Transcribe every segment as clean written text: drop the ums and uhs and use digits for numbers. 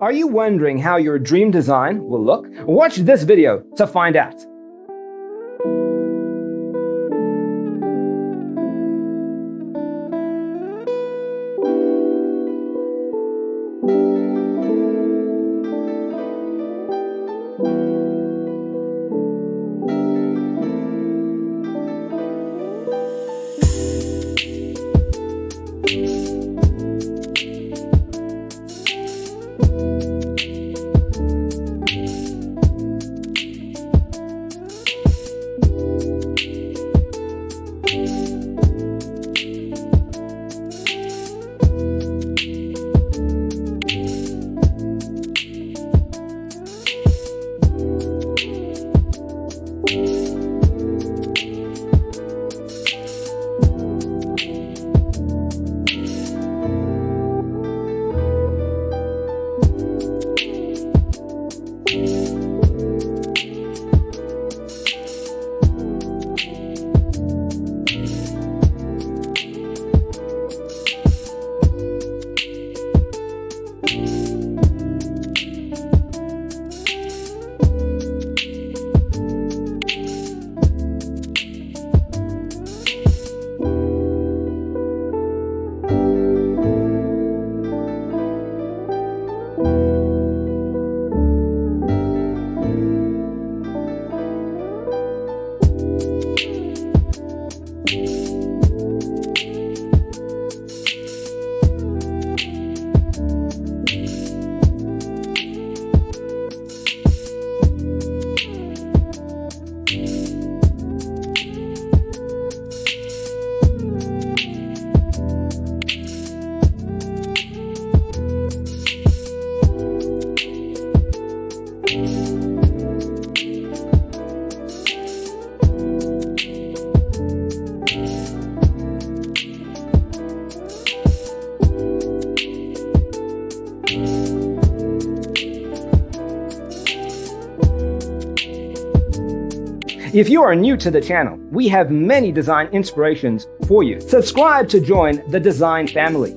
Are you wondering how your dream design will look? Watch this video to find out. If you are new to the channel, we have many design inspirations for you. Subscribe to join the design family.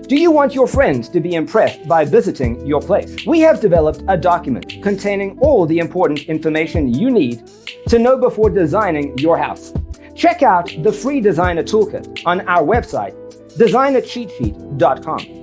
Do you want your friends to be impressed by visiting your place? We have developed a document containing all the important information you need to know before designing your house. Check out the free designer toolkit on our website, designercheatsheet.com.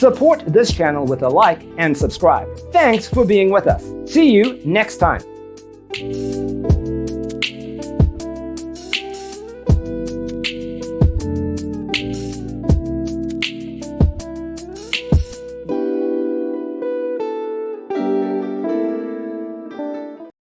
Support this channel with a like and subscribe. Thanks for being with us. See you next time.